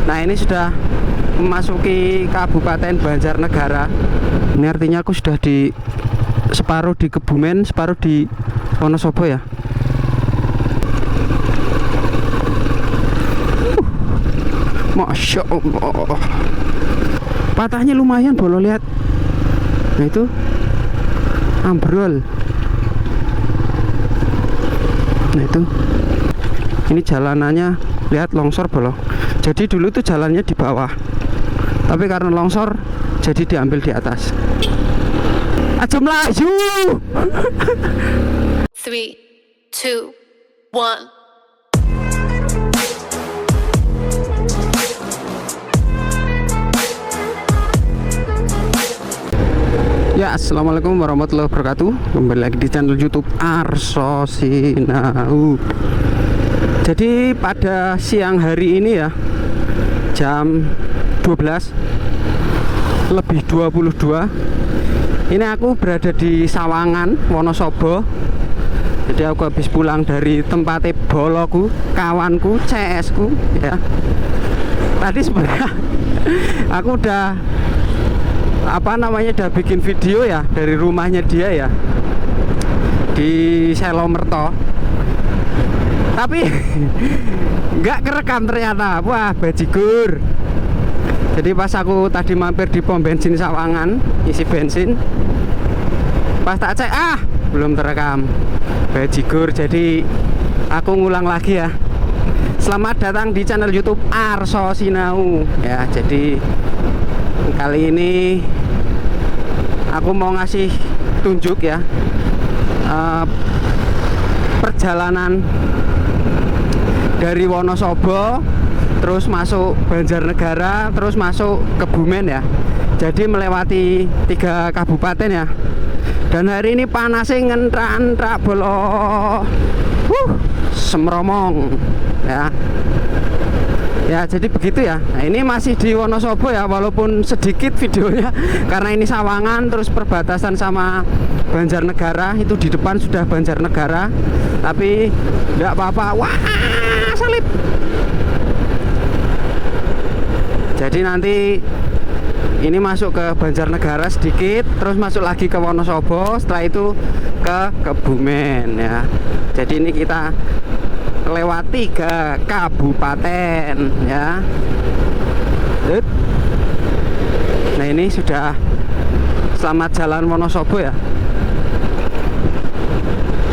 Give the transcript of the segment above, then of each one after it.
Nah ini sudah memasuki Kabupaten Banjarnegara. Ini artinya aku sudah di separuh di Kebumen, separuh di Wonosobo ya. Masya Allah, patahnya lumayan bolo, lihat. Nah itu ambrol. Nah itu, ini jalanannya, lihat, longsor bolo. Jadi dulu tuh jalannya di bawah, tapi karena longsor jadi diambil di atas. Aja melaju. 3, 2, 1. Ya, assalamualaikum warahmatullahi wabarakatuh. Kembali lagi di channel YouTube Arso Sinau. Jadi pada siang hari ini ya, jam 12 lebih 22, ini aku berada di Sawangan, Wonosobo. Jadi aku habis pulang dari tempatnya boloku, kawanku, CS ku ya. Tadi sebenarnya aku udah udah bikin video ya dari rumahnya dia ya, di Selomerto, tapi nggak kerekam ternyata. Wah, bajigur. Jadi pas aku tadi mampir di pom bensin Sawangan isi bensin, pas tak cek, belum terekam, bajigur. Jadi aku ngulang lagi ya. Selamat datang di channel YouTube Arso Sinau ya. Jadi kali ini aku mau ngasih tunjuk ya, perjalanan dari Wonosobo terus masuk Banjarnegara terus masuk Kebumen ya. Jadi melewati 3 kabupaten ya. Dan hari ini panasnya ngentrak-entrak bolo, semromong ya. Ya jadi begitu ya. Nah, ini masih di Wonosobo ya, walaupun sedikit videonya karena ini Sawangan terus perbatasan sama Banjarnegara. Itu di depan sudah Banjarnegara, tapi enggak apa-apa. Wah, salib. Jadi nanti ini masuk ke Banjarnegara sedikit, terus masuk lagi ke Wonosobo, setelah itu ke Kebumen ya. Jadi ini kita lewati 3 kabupaten ya. Nah ini sudah, selamat jalan Wonosobo ya.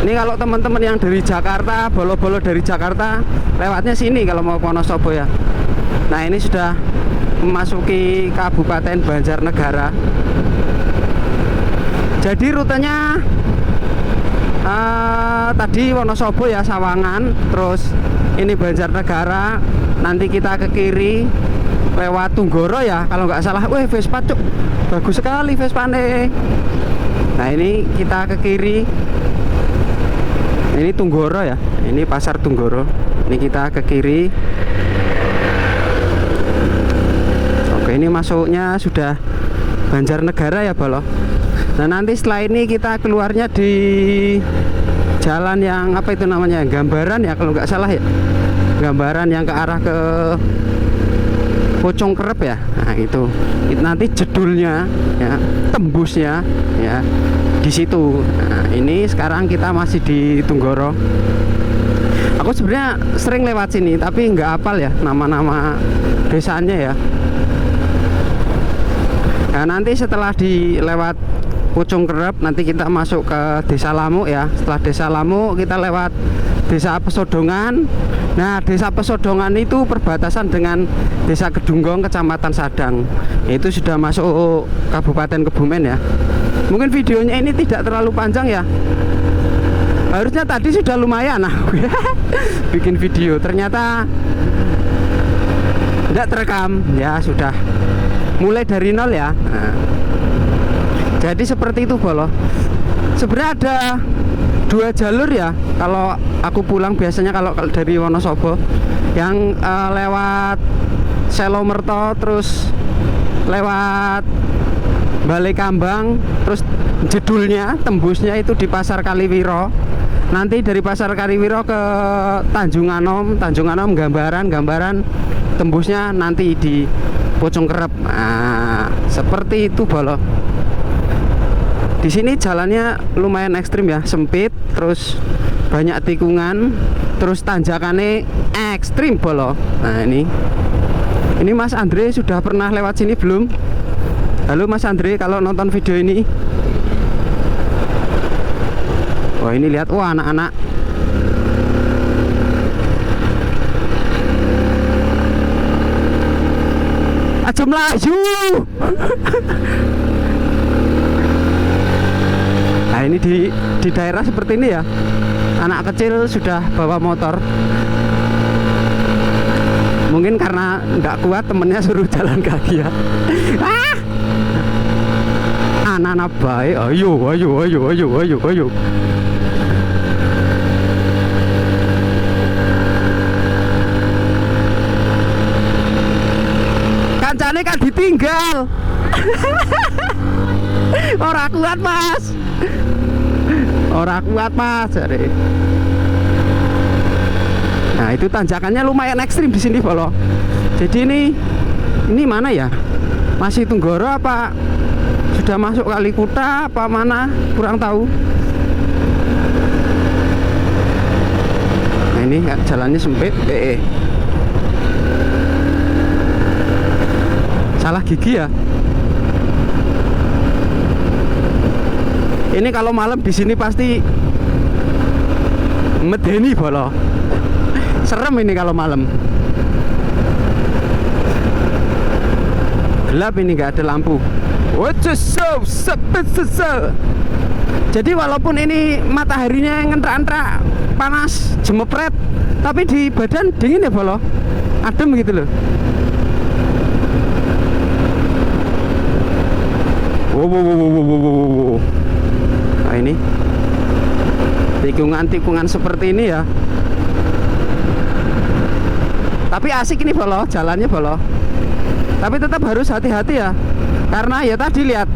Ini kalau teman-teman yang dari Jakarta, bolo-bolo dari Jakarta lewatnya sini kalau mau Wonosobo ya. Nah ini sudah memasuki Kabupaten Banjarnegara. Jadi rutenya tadi Wonosobo ya, Sawangan, terus ini Banjarnegara, nanti kita ke kiri lewat Tunggoro ya kalau nggak salah. Wih, Vespa cuk, bagus sekali Vespane. Nah ini kita ke kiri, ini Tunggoro ya, ini pasar Tunggoro. Ini kita ke kiri. Oke, ini masuknya sudah Banjarnegara ya bolo. Nah nanti setelah ini kita keluarnya di jalan yang apa itu namanya, Gambaran ya kalau nggak salah ya, Gambaran yang ke arah ke Pocong Kerep ya. Nah itu nanti jedulnya ya, tembusnya ya di situ. Nah ini sekarang kita masih di Tunggoro. Aku sebenarnya sering lewat sini tapi nggak hafal ya nama-nama desanya ya. Nah nanti setelah dilewat Pucung Kerep, nanti kita masuk ke Desa Lamuk ya. Setelah Desa Lamuk kita lewat Desa Pesodongan. Nah Desa Pesodongan itu perbatasan dengan Desa Kedunggong, Kecamatan Sadang. Itu sudah masuk Kabupaten Kebumen ya. Mungkin videonya ini tidak terlalu panjang ya, harusnya tadi sudah lumayan bikin video, ternyata tidak terekam ya. Sudah mulai dari nol ya. Nah, jadi seperti itu bolo. Sebenarnya ada 2 jalur ya kalau aku pulang biasanya, kalau dari Wonosobo yang lewat Selomerto terus lewat Balai Kambang, terus jedulnya tembusnya itu di Pasar Kaliwiro. nanti dari Pasar Kariwiro ke Tanjung Anom gambaran tembusnya nanti di Pocong Kerep. Nah, seperti itu bolo. Di sini jalannya lumayan ekstrim ya, sempit, terus banyak tikungan, terus tanjakannya ekstrim bolo. Nah ini Mas Andre sudah pernah lewat sini belum? Halo Mas Andre, kalau nonton video ini. Wah ini lihat, wah anak-anak. Aja melayu. Nah ini di daerah seperti ini ya, anak kecil sudah bawa motor. Mungkin karena nggak kuat temennya suruh jalan kaki ya. Anak-anak baik, ayo. Kancane kan ditinggal. Ora kuat mas. Jadi. Nah itu tanjakannya lumayan ekstrim di sini bolo. Jadi ini mana ya? Masih Tunggoro apa sudah masuk Kalikuta apa mana? Kurang tahu. Nah ini jalannya sempit. Salah gigi ya. Ini kalau malam di sini pasti medeni bolo. Serem ini kalau malam. Gelap ini, nggak ada lampu. Jadi walaupun ini mataharinya ngentra-entra panas jemepret, tapi di badan dingin ya bolo. Adem gitu loh. Wow. Nah ini tikungan seperti ini ya. Tapi asik ini bolo, jalannya bolo. Tapi tetap harus hati-hati ya. Karena ya tadi lihat,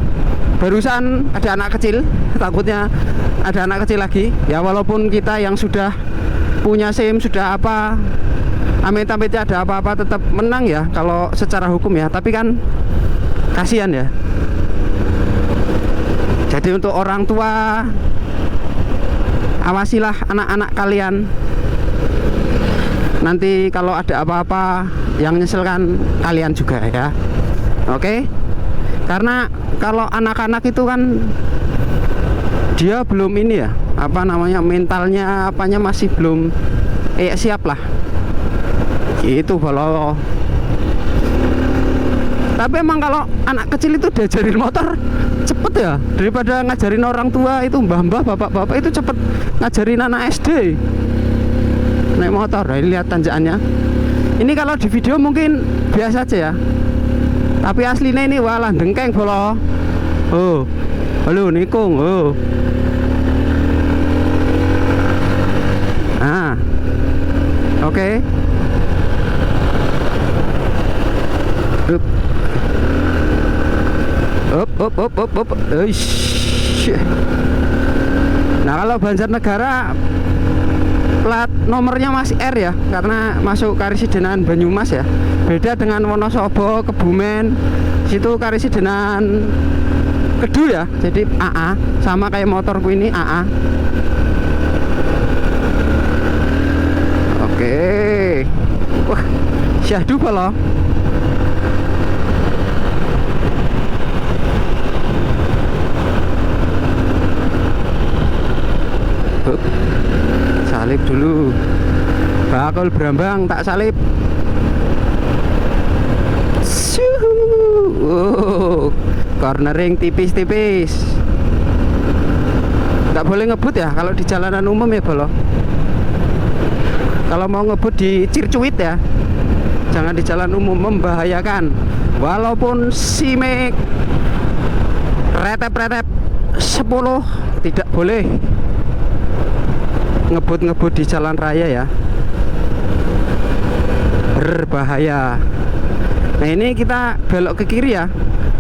barusan ada anak kecil, takutnya ada anak kecil lagi. Ya walaupun kita yang sudah punya SIM, sudah apa, amit-amitnya ada apa-apa tetap menang ya kalau secara hukum ya. Tapi kan kasihan ya. Jadi untuk orang tua, awasilah anak-anak kalian. Nanti kalau ada apa-apa yang nyeselkan kalian juga ya. Oke? Karena kalau anak-anak itu kan dia belum ini ya, apa namanya, mentalnya apanya masih belum siap lah. Gitu kalau. Tapi emang kalau anak kecil itu diajarin motor cepet ya, daripada ngajarin orang tua itu, mbah-mbah, bapak-bapak itu cepet ngajarin anak SD naik motor. Nah, lihat tanjakannya. Ini kalau di video mungkin biasa aja ya, tapi aslinya ini walah dengkeng bolo. Oh, halo nikung. Oh, ah, oke. Up. Nah kalau Banjarnegara plat nomornya masih R ya, karena masuk Karesidenan Banyumas ya. Beda dengan Wonosobo, Kebumen, situ Karesidenan Kedu ya. Jadi AA, sama kayak motorku ini AA. Oke. Wah, syahdu kalau. Salib dulu, bakul berambang tak salib. Cornering tipis-tipis. Nggak boleh ngebut ya kalau di jalanan umum ya bolo. Kalau mau ngebut di Circuit ya, jangan di jalan umum, membahayakan. Walaupun simek retep 10 tidak boleh ngebut di jalan raya ya, berbahaya. Nah ini kita belok ke kiri ya.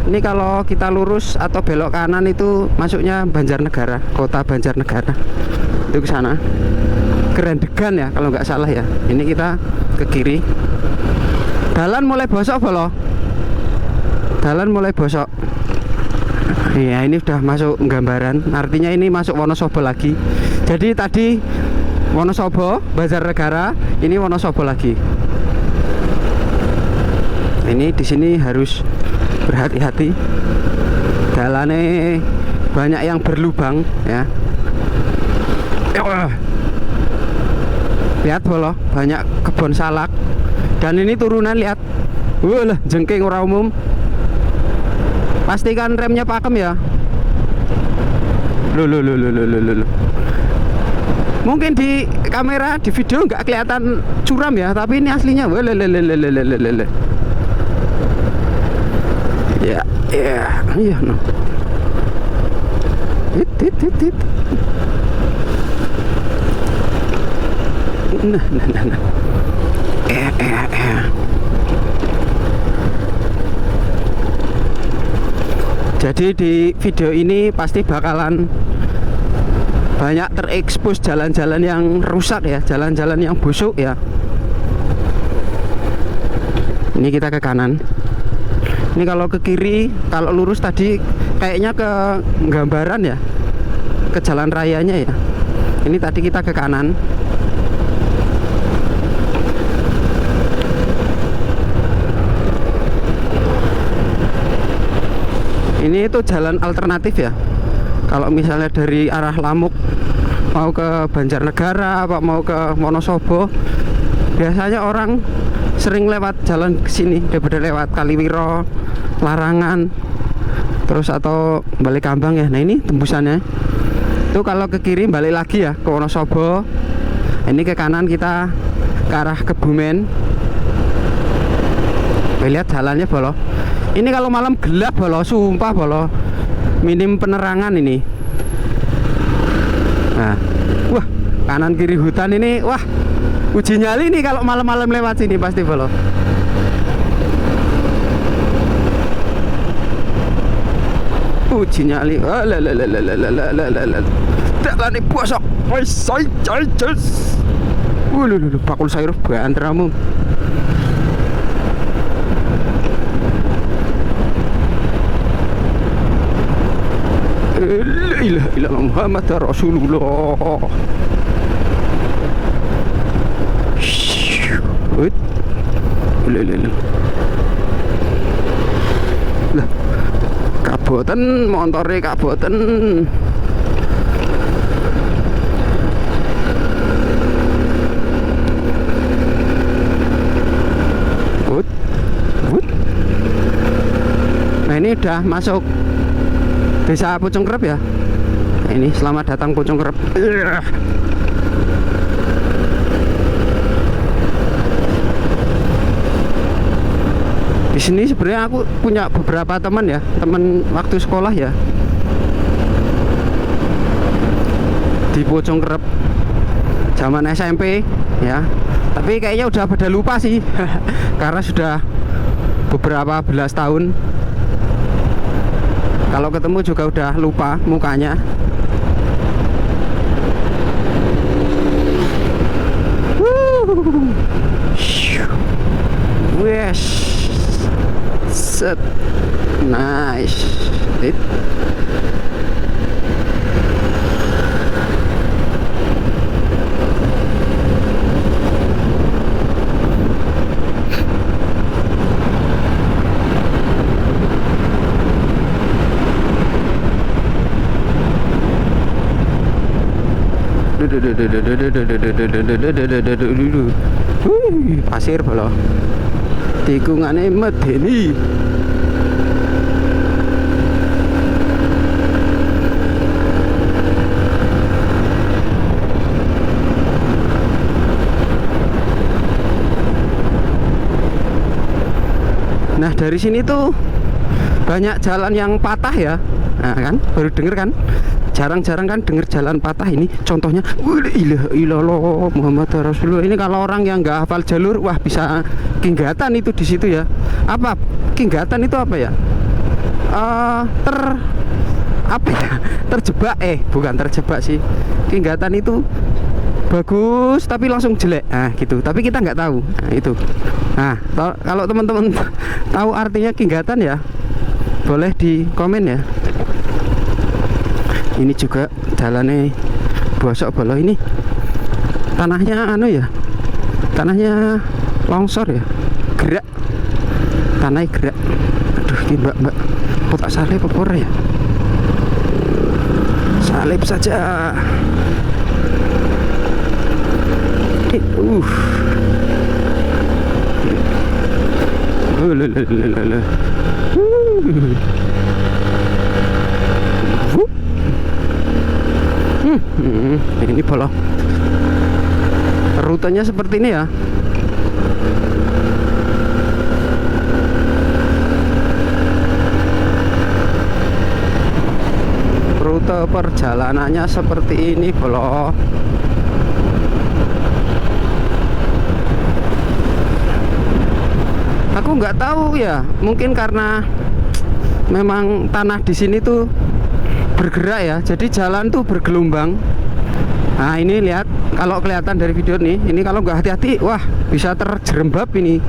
Ini kalau kita lurus atau belok kanan itu masuknya Banjarnegara, kota Banjarnegara. Itu ke sana. Gerendegan ya kalau nggak salah ya. Ini kita ke kiri. Dalan mulai bosok bolo. Dalan mulai bosok. Iya, ini udah masuk gambaran. Artinya ini masuk Wonosobo lagi. Jadi tadi Wonosobo, Banjarnegara, ini Wonosobo lagi. Ini di sini harus berhati-hati. Jalannya banyak yang berlubang ya. Lihat bolo, banyak kebun salak. Dan ini turunan lihat. Wah, jengking ora umum. Pastikan remnya pakem ya. Loh. Mungkin di kamera, di video nggak kelihatan curam ya, tapi ini aslinya. Ya, iya no. Hit. Nah. Jadi di video ini pasti bakalan banyak terekspos jalan-jalan yang rusak ya, jalan-jalan yang busuk ya. Ini kita ke kanan. Ini kalau ke kiri, kalau lurus tadi kayaknya ke gambaran ya, ke jalan rayanya ya. Ini tadi kita ke kanan. Ini itu jalan alternatif ya. Kalau misalnya dari arah Lamuk mau ke Banjarnegara apa mau ke Wonosobo, biasanya orang sering lewat jalan sini daripada lewat Kaliwiro, Larangan, terus atau balik Kambang ya. Nah ini tembusannya. Itu kalau ke kiri balik lagi ya ke Wonosobo. Ini ke kanan kita ke arah Kebumen. Lihat jalannya bolo. Ini kalau malam gelap bolo, sumpah bolo. Minim penerangan ini. Nah, wah, kanan kiri hutan ini, wah, uji nyali nih kalau malam-malam lewat sini pasti bolo. Uji nyali. Dalane bosok. Bakul sayur banteramu. La ilaha illallah Muhammad Rasulullah. Lah, kaboten montore kaboten. Nah ini udah masuk Desa Pucung Kerep ya. Nah, ini selamat datang Pucung Kerep. Di sini sebenarnya aku punya beberapa teman ya, teman waktu sekolah ya. Di Pucung Kerep zaman SMP ya. Tapi kayaknya udah pada lupa sih. Karena sudah beberapa belas tahun. Kalau ketemu juga udah lupa mukanya. Wes, set, nice. Pasir bolo. Tikungane medeni. Nah dari sini tuh banyak jalan yang patah ya. Nah kan baru denger kan, jarang-jarang kan denger jalan patah ini. Contohnya ilallah Muhammad Rasulullah. Ini kalau orang yang nggak hafal jalur, wah bisa kinggatan itu di situ ya. Apa kinggatan itu apa ya? Apa ya? Terjebak, bukan terjebak sih. Kinggatan itu bagus tapi langsung jelek, nah gitu. Tapi kita nggak tahu. Nah itu. Nah kalau teman-teman tahu artinya Kinggatan ya boleh di komen ya. Ini juga jalannya bosok bolo, ini tanahnya anu ya, tanahnya longsor ya, gerak, tanahnya gerak. Aduh ini mbak kotak salib apa ora ya, salib saja. Ini bolong. Rutenya seperti ini ya. Rute perjalanannya seperti ini bolong. Aku nggak tahu ya, mungkin karena memang tanah di sini tuh bergerak ya, jadi jalan tuh bergelombang. Nah ini lihat, kalau kelihatan dari video nih, ini kalau nggak hati-hati, wah bisa terjerembab ini,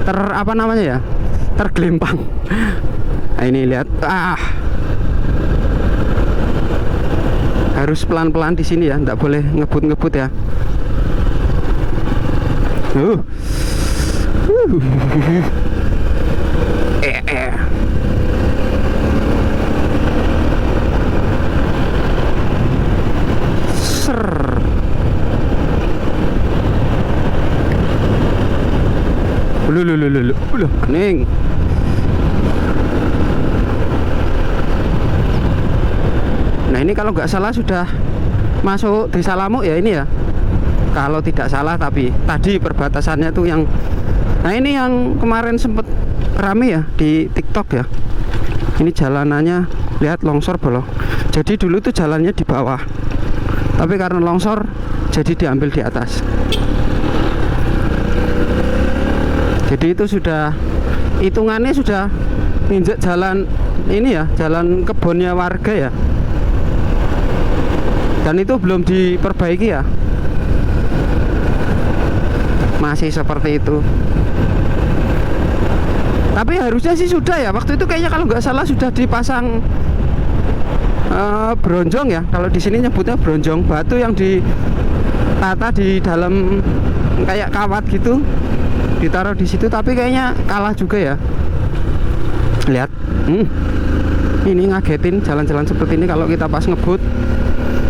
apa namanya ya, tergelempang. Nah ini lihat, harus pelan-pelan di sini ya, nggak boleh ngebut-ngebut ya. Loh, Ning. Nah ini kalau nggak salah sudah masuk Desa Lamuk ya ini ya. Kalau tidak salah, tapi tadi perbatasannya tuh yang, nah ini yang kemarin sempet rame ya di TikTok ya. Ini jalanannya lihat longsor bolong. Jadi dulu tuh jalannya di bawah, tapi karena longsor jadi diambil di atas. Jadi itu sudah hitungannya sudah nginjek jalan ini ya, jalan kebunnya warga ya. Dan itu belum diperbaiki ya. Masih seperti itu. Tapi harusnya sih sudah ya. Waktu itu kayaknya kalau nggak salah sudah dipasang bronjong ya. Kalau di sini nyebutnya bronjong, batu yang ditata di dalam kayak kawat gitu, ditaruh di situ. Tapi kayaknya kalah juga ya. Lihat, ini ngagetin jalan-jalan seperti ini kalau kita pas ngebut,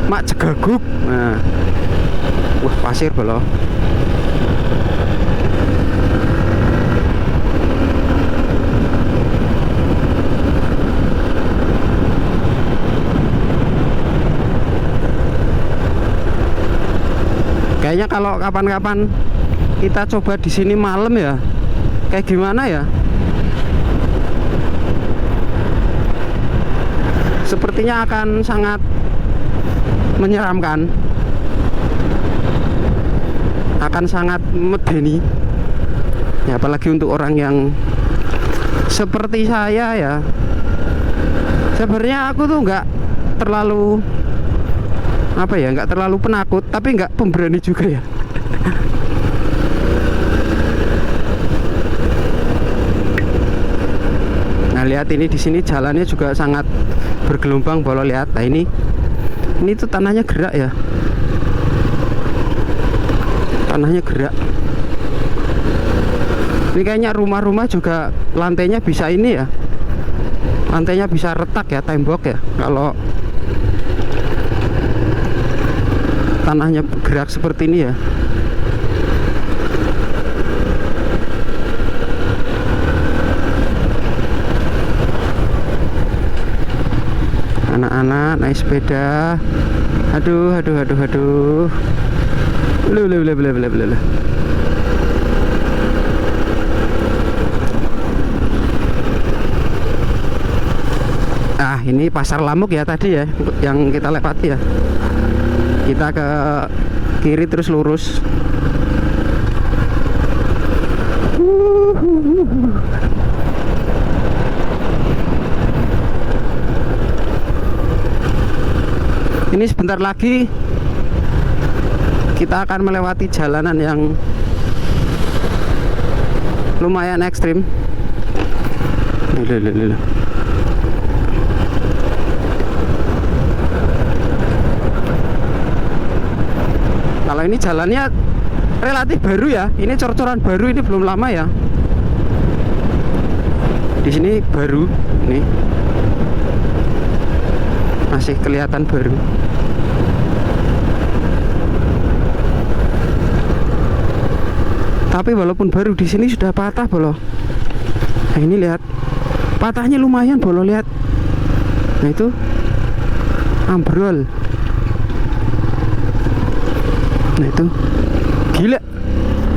mak jegaguk. Nah, wah pasir bolo. Kayaknya kalau kapan-kapan kita coba di sini malam ya, kayak gimana ya? Sepertinya akan sangat menyeramkan, akan sangat medeni ya, apalagi untuk orang yang seperti saya ya. Sebenarnya aku tuh nggak terlalu apa ya, nggak terlalu penakut, tapi nggak pemberani juga ya. Nah lihat ini di sini jalannya juga sangat bergelombang bolo, lihat. Nah ini tuh tanahnya gerak ya, tanahnya gerak. Ini kayaknya rumah-rumah juga lantainya bisa ini ya, lantainya bisa retak ya, tembok ya, kalau tanahnya bergerak seperti ini ya. Anak-anak naik sepeda, aduh. Lu. Ah ini Pasar Lamuk ya tadi ya, yang kita lewati ya. Kita ke kiri terus lurus. Ini sebentar lagi kita akan melewati jalanan yang lumayan ekstrim. Kalau ini jalannya relatif baru ya, ini cor-coran baru, ini belum lama ya. Di sini baru, ini masih kelihatan baru. Tapi walaupun baru di sini sudah patah bolo. Nah ini lihat, patahnya lumayan bolo, lihat. Nah itu ambrol. Nah itu gila,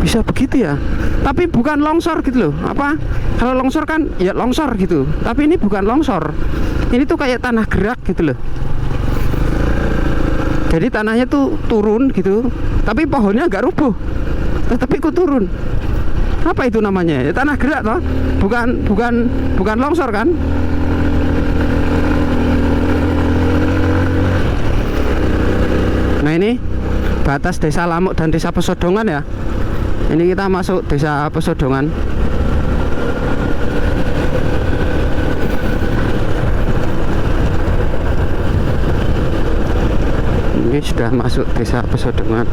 bisa begitu ya. Tapi bukan longsor gitu loh. Apa? Kalau longsor kan ya longsor gitu. Tapi ini bukan longsor. Ini tuh kayak tanah gerak gitu loh. Jadi tanahnya tuh turun gitu. Tapi pohonnya nggak rubuh, tetapi ikut turun. Apa itu namanya? Ya tanah gerak toh. Bukan longsor kan? Nah ini batas Desa Lamuk dan Desa Pesodongan ya. Ini kita masuk Desa Pesodongan. Ini sudah masuk Desa Pesodongan.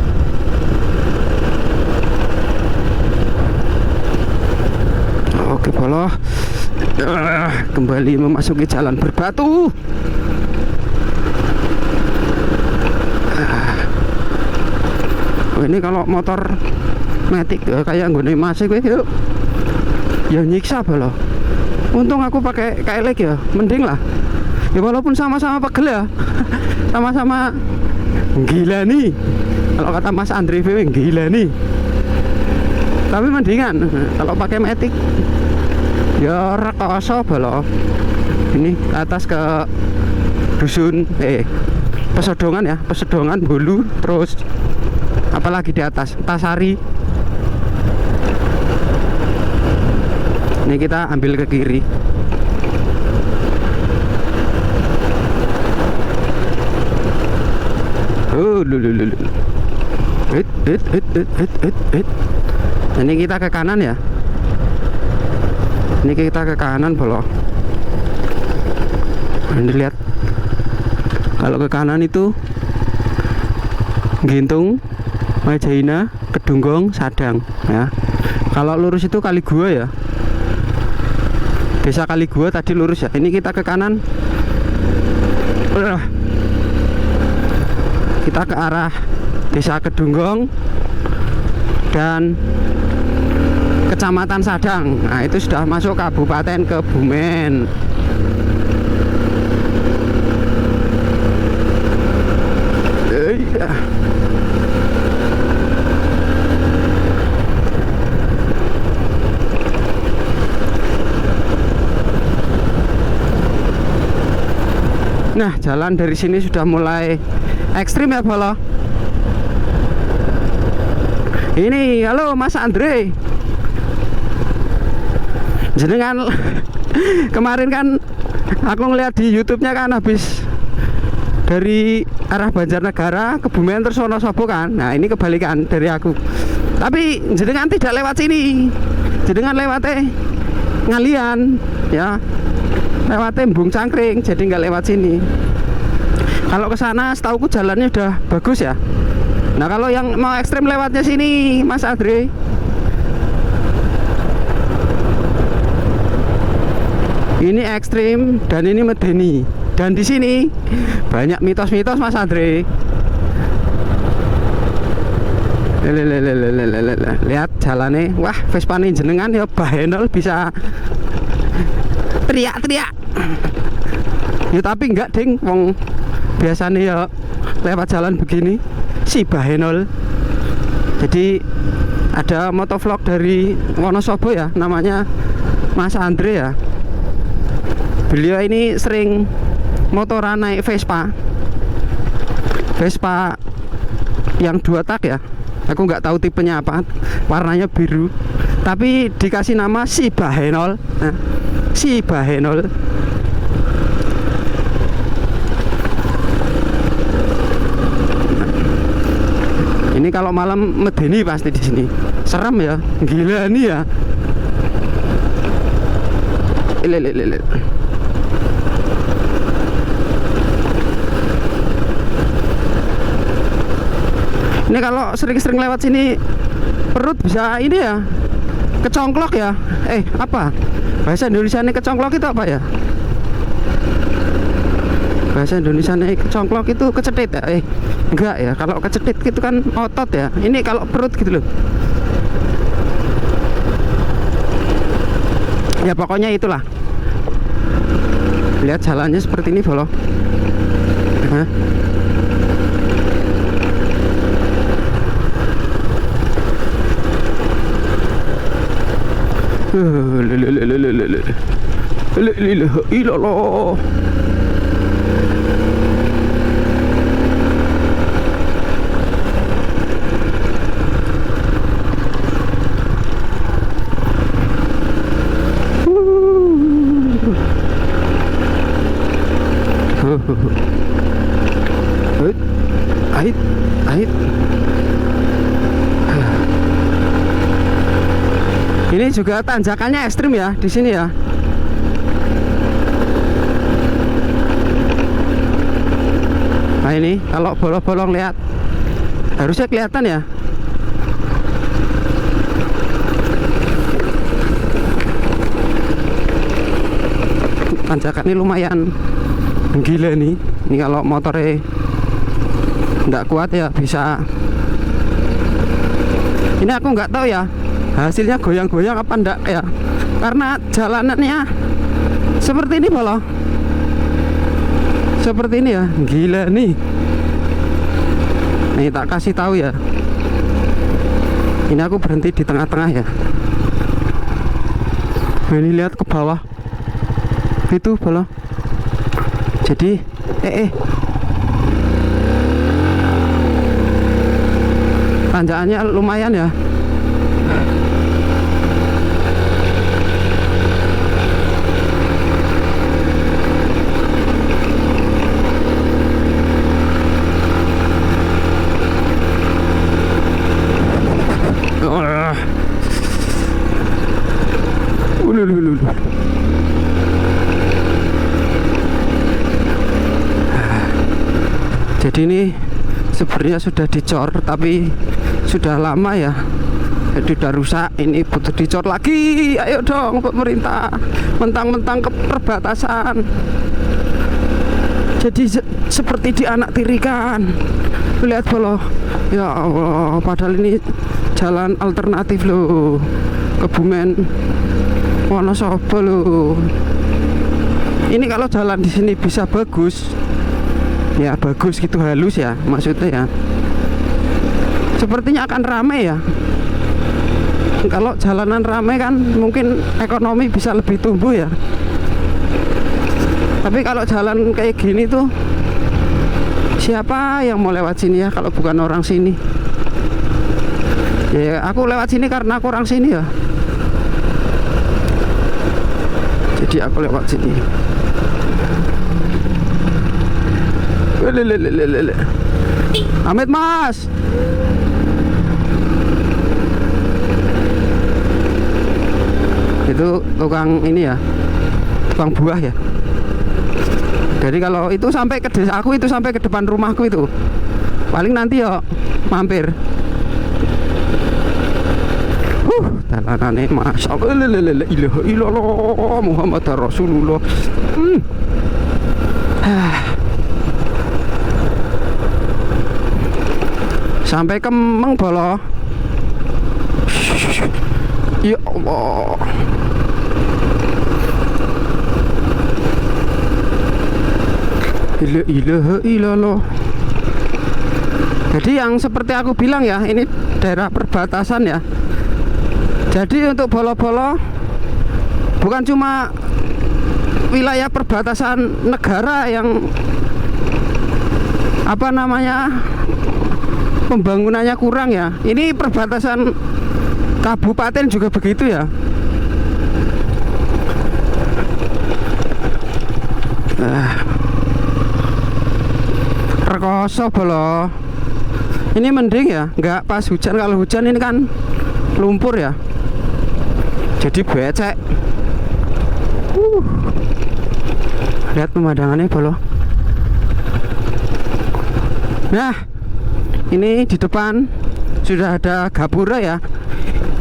Oke bolo, kembali memasuki jalan berbatu. Ini kalau motor metik kayak nggone masih gue yuk ya nyiksa bolo. Untung aku pakai KLX ya, mending lah ya, walaupun sama-sama pegel ya. Sama-sama gila nih, kalau kata Mas Andre VW gila nih, tapi mendingan kalau pakai metik ya rekoso bolo. Ini ke atas ke dusun Pesodongan ya, Pesodongan Bolu, terus apalagi di atas Tasari. Ini kita ambil ke kiri. Ini kita ke kanan ya. Ini kita ke kanan bolo. Ini lihat, kalau ke kanan itu Gintung, Majaina, Kedunggong, Sadang ya. Kalau lurus itu Kali Gua ya, Desa Kali Gua tadi lurus ya. Ini kita ke kanan, kita ke arah Desa Kedunggong dan Kecamatan Sadang. Nah itu sudah masuk Kabupaten Kebumen. Nah jalan dari sini sudah mulai ekstrim ya bolo. Ini halo Mas Andre, jenengan kemarin kan aku ngeliat di YouTube-nya kan habis dari arah Banjarnegara Kebumen terus Wonosobo kan. Nah ini kebalikan dari aku, tapi jenengan tidak lewat sini, jenengan lewatnya Ngalian ya, lewatnya Embung Cangkring, jadi nggak lewat sini. Kalau ke sana setauku jalannya udah bagus ya. Nah kalau yang mau ekstrim lewatnya sini Mas Andre. Ini ekstrim dan ini medeni. Dan di sini banyak mitos-mitos Mas Andre. Lihat jalannya, wah Vespane jenengan ya bahenol bisa teriak-teriak. Ya tapi enggak ding, wong biasanya ya lewat jalan begini si bahenol. Jadi ada motovlog dari Wonosobo ya, namanya Mas Andre ya. Beliau ini sering motoran naik Vespa yang 2 tak ya. Aku nggak tahu tipenya apa, warnanya biru, tapi dikasih nama si bahenol. Nah, si bahenol. Ini kalau malam medeni pasti di sini. Serem ya, gila nih ya. Ile. Ini kalau sering-sering lewat sini perut bisa ini ya, kecongklok ya. Apa? Bahasa Indonesia ini kecongklok itu apa ya? Bahasa Indonesia ini kecongklok itu kecetit ya? Enggak ya, kalau kecetit itu kan otot ya. Ini kalau perut gitu loh. Ya pokoknya itulah. Lihat jalannya seperti ini bolo. Hah? Ilallah. Ait. Ini juga tanjakannya ekstrim ya di sini ya. Nah ini kalau bolong-bolong lihat, harusnya kelihatan ya. Tanjakan ini lumayan gila nih. Ini kalau motornya nggak kuat ya bisa. Ini aku nggak tahu ya hasilnya goyang-goyang apa enggak ya, karena jalanannya seperti ini bolo, seperti ini ya, gila nih. Nih tak kasih tahu ya, ini aku berhenti di tengah-tengah ya. Nah, ini lihat ke bawah itu bolo, jadi tanjakannya lumayan ya. Jadi ini sebenarnya sudah dicor tapi sudah lama ya, jadi udah rusak. Ini butuh dicor lagi. Ayo dong pemerintah, mentang-mentang ke perbatasan jadi seperti dianaktirikan. Lihat bolo, ya Allah, padahal ini jalan alternatif loh, Kebumen Wonosobo loh. Ini kalau jalan di sini bisa bagus ya, bagus gitu, halus ya maksudnya ya. Sepertinya akan ramai ya. Kalau jalanan ramai kan mungkin ekonomi bisa lebih tumbuh ya. Tapi kalau jalan kayak gini tuh, siapa yang mau lewat sini ya kalau bukan orang sini? Ya aku lewat sini karena aku orang sini ya. Jadi aku lewat sini. Amit mas. Itu tukang ini ya, tukang buah ya. Jadi kalau itu sampai ke desa aku, itu sampai ke depan rumahku itu, paling nanti ya mampir. Dalanane Masya Allah, la ilaha illallah Muhammad Rasulullah. Sampai Kemeng bolo. Ya Allah. La ilaha illallah. Jadi yang seperti aku bilang ya, ini daerah perbatasan ya. Jadi untuk bolo-bolo bukan cuma wilayah perbatasan negara yang apa namanya pembangunannya kurang ya. Ini perbatasan kabupaten juga begitu ya. Rekoso bolo. Ini mending ya, nggak pas hujan. Kalau hujan ini kan lumpur ya, jadi becek. Lihat pemandangannya bolo. Nah, ini di depan sudah ada gapura ya.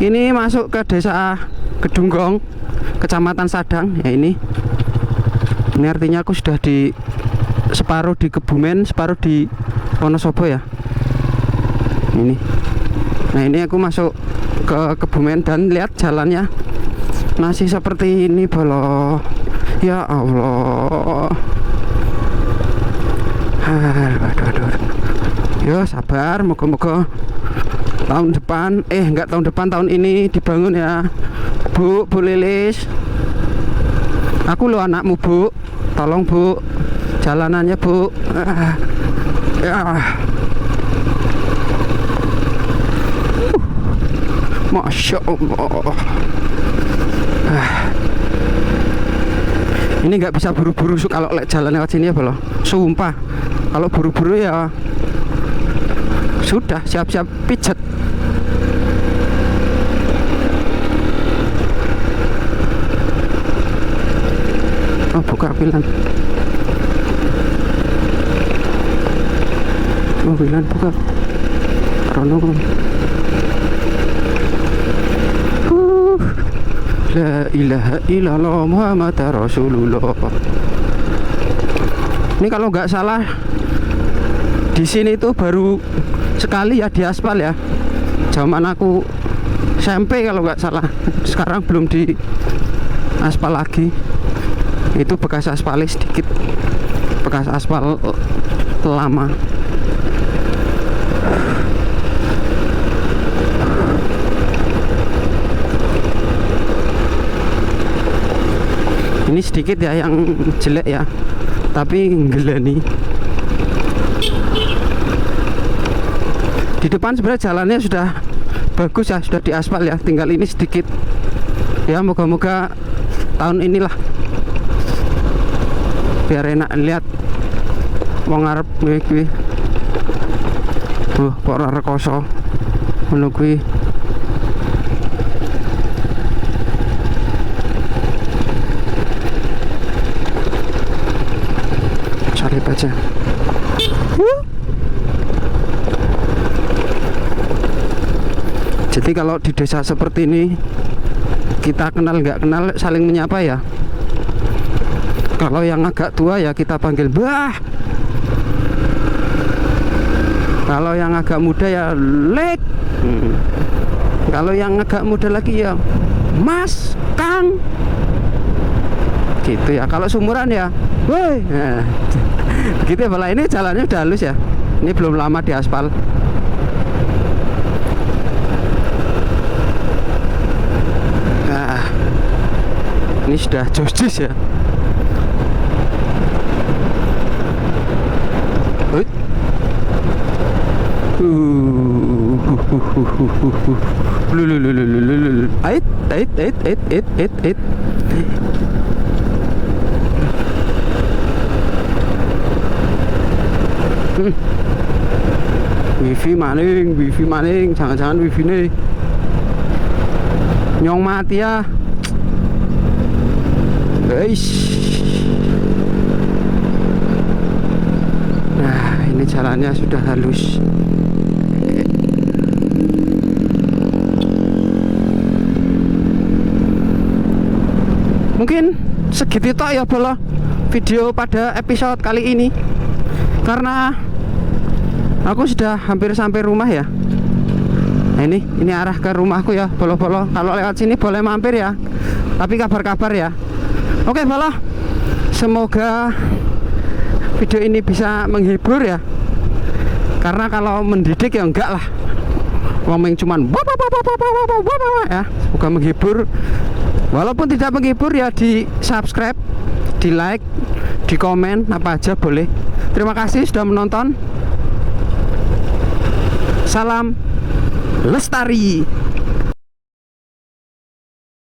Ini masuk ke desa Kedunggong, kecamatan Sadang ya. Ini artinya aku sudah di separuh di Kebumen, separuh di Wonosobo ya. Ini. Nah, ini aku masuk ke Kebumen dan lihat jalannya masih seperti ini bolo. Ya Allah. Aduh. Yo sabar, moga-moga tahun depan, enggak tahun depan, tahun ini dibangun ya. Bu Lilis. Aku lo anakmu, Bu. Tolong, Bu. Jalanannya, Bu. Masya Allah. Ini nggak bisa buru-buru kalau jalan lewat sini ya bolo. Sumpah, kalau buru-buru ya sudah siap-siap pijet. Oh, buka pilan. Oh, pilan buka. Rono. La ilaha illallah Muhammad Rasulullah. Ini kalau nggak salah di sini tuh baru sekali ya di aspal ya. Zaman aku SMP kalau nggak salah. Sekarang belum di aspal lagi. Itu bekas aspalnya sedikit, bekas aspal lama. Ini sedikit ya yang jelek ya, tapi ngelani. Di depan sebenarnya jalannya sudah bagus ya, sudah diaspal ya, tinggal ini sedikit ya. Moga-moga tahun inilah biar enak lihat wong arep kuwi. Tuh, kok ora rekoso ngono kuwi. Salib aja. Jadi kalau di desa seperti ini, kita kenal nggak kenal saling menyapa ya. Kalau yang agak tua ya kita panggil Mbah. Kalau yang agak muda ya Lek. Kalau yang agak muda lagi ya Mas, Kang. Gitu ya. Kalau sumuran ya woi. Nah, begitu ya Bala. Ini jalannya udah halus ya. Ini belum lama di aspal. Nah, ini sudah jojis ya. Ait. Wifi maning, jangan-jangan wifi nih nyong mati ya guys. Nah, ini jalannya sudah halus. Mungkin segitu tok ya bolo video pada episode kali ini, karena aku sudah hampir sampai rumah ya. Nah, ini arah ke rumahku ya bolo-bolo. Kalau lewat sini boleh mampir ya, tapi kabar-kabar ya. Oke bolo, semoga video ini bisa menghibur ya, karena kalau mendidik ya enggak lah, ngomong cuman ya. Semoga menghibur. Walaupun tidak menghibur ya, di subscribe, di like, di komen, apa aja boleh. Terima kasih sudah menonton. Salam lestari.